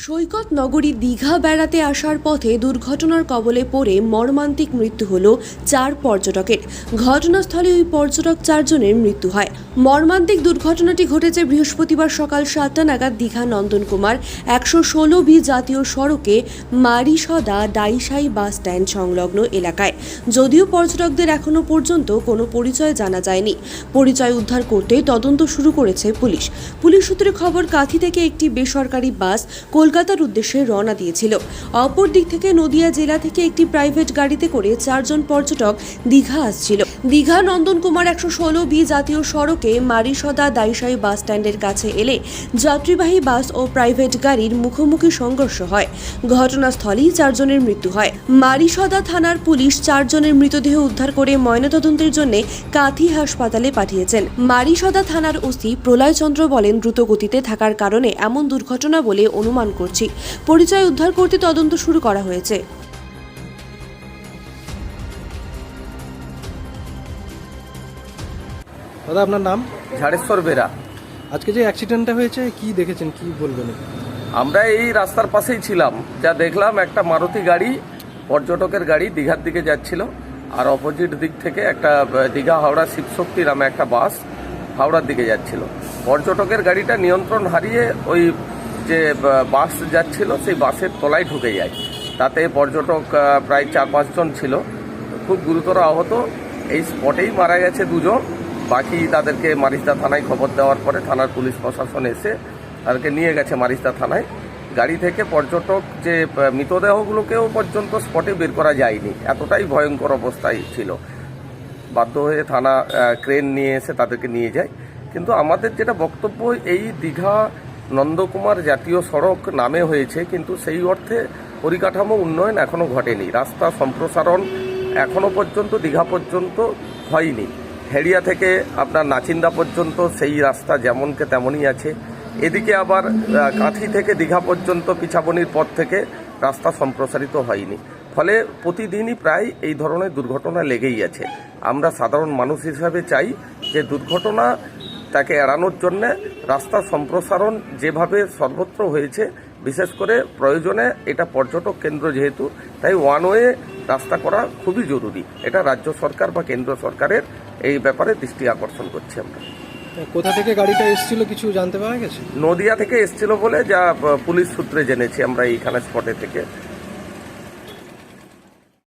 সৈকত নগরী দীঘা বেড়াতে আসার পথে দুর্ঘটনার কবলে পড়ে মর্মান্তিক মৃত্যু হল 4 পর্যটকের। ঘটনাস্থলে ওই পর্যটক 4 জনের মৃত্যু হয়। মর্মান্তিক দুর্ঘটনাটি ঘটেছে বৃহস্পতিবার সকাল 7টা নাগাদ দীঘা নন্দনকুমার 116B জাতীয় সড়কে মারিসদা ডাইসাই বাস স্ট্যান্ড সংলগ্ন এলাকায়। যদিও পর্যটকদের এখনো পর্যন্ত কোনো পরিচয় জানা যায়নি। পরিচয় উদ্ধার করতে তদন্ত শুরু করেছে পুলিশ। পুলিশ সূত্রে খবর, কাঁথি থেকে একটি বেসরকারি বাস কলকাতার উদ্দেশ্যে রওনা দিয়েছিল। অপর দিক থেকে নদিয়া জেলা থেকে একটি প্রাইভেট গাড়িতে করে 4 জন পর্যটক দীঘা আসছিল। দীঘা নন্দনকুমার 116B জাতীয় সড়কে মারিসদা দাইসাই বাস স্ট্যান্ডের কাছে এলে যাত্রীবাহী বাস ও প্রাইভেট গাড়ির মুখোমুখি সংঘর্ষ হয়। ঘটনাস্থলেই 4 জনের মৃত্যু হয়। মারিসদা থানার পুলিশ 4 জনের মৃতদেহ উদ্ধার করে ময়নাতদন্তের জন্য কাঁথি হাসপাতালে পাঠিয়েছেন। মারিসদা থানার ওসি প্রলয় চন্দ্র বলেন, দ্রুত গতিতে থাকার কারণে এমন দুর্ঘটনা বলে অনুমান করছি। পরিচয় উদ্ধার করতে তদন্ত শুরু করা হয়েছে। দাদা, আপনার নাম? ঝাড়েশ্বর বেরা। আজকে যে অ্যাক্সিডেন্টটা হয়েছে, কি দেখেছেন, কি বলবেন? আমরা এই রাস্তার পাশেই ছিলাম, যা দেখলাম একটা মারুতি গাড়ি, পর্যটকের গাড়ি দীঘার দিকে যাচ্ছিল, আর অপোজিট দিক থেকে একটা দীঘা হাওড়া শিবশক্তি নামে একটা বাস হাওড়ার দিকে যাচ্ছিল। পর্যটকের গাড়িটা নিয়ন্ত্রণ হারিয়ে ওই যে বাস যাচ্ছিল সেই বাসের তলায় ঢুকে যায়। তাতে পর্যটক প্রায় 4-5 জন ছিল, খুব গুরুতর আহত। এই স্পটেই মারা গেছে 2 জন। বাকি তাদেরকে মারিসদা থানায় খবর দেওয়ার পরে থানার পুলিশ প্রশাসন এসে তাদেরকে নিয়ে গেছে মারিসদা থানায়। গাড়ি থেকে পর্যটক যে মৃতদেহগুলোকেও পর্যন্ত স্পটে বের করা যায়নি, এতটাই ভয়ঙ্কর অবস্থায় ছিল। বাধ্য হয়ে থানা ক্রেন নিয়ে এসে তাদেরকে নিয়ে যায়। কিন্তু আমাদের যেটা বক্তব্য, এই দীঘা নন্দকুমার জাতীয় সড়ক নামে হয়েছে, কিন্তু সেই অর্থে পরিকাঠামো উন্নয়ন এখনও ঘটেনি। রাস্তা সম্প্রসারণ এখনও পর্যন্ত দীঘা পর্যন্ত হয়নি। হেড়িয়া থেকে আপনার নাচিন্দা পর্যন্ত সেই রাস্তা যেমনকে তেমনই আছে। এদিকে আবার কাঁথি থেকে দীঘা পর্যন্ত পিছাবনির পর থেকে রাস্তা সম্প্রসারিত হয়নি। ফলে প্রতিদিনই প্রায় এই ধরনের দুর্ঘটনা লেগেই আছে। আমরা সাধারণ মানুষ হিসাবে চাই যে দুর্ঘটনা তাকে এড়ানোর জন্যে রাস্তা সম্প্রসারণ যেভাবে সর্বত্র হয়েছে, বিশেষ করে প্রয়োজনে এটা পর্যটক কেন্দ্র যেহেতু, তাই ওয়ান ওয়ে রাস্তা করা খুবই জরুরি। এটা রাজ্য সরকার বা কেন্দ্র সরকারের এই ব্যাপারে দৃষ্টি আকর্ষণ করছি আমরা। কোথা থেকে গাড়িটা এসেছিল কিছু জানতে পারা গেছে? নদিয়া থেকে এসেছিল বলে যা পুলিশ সূত্রে জেনেছি আমরা এইখানে স্পটে থেকে।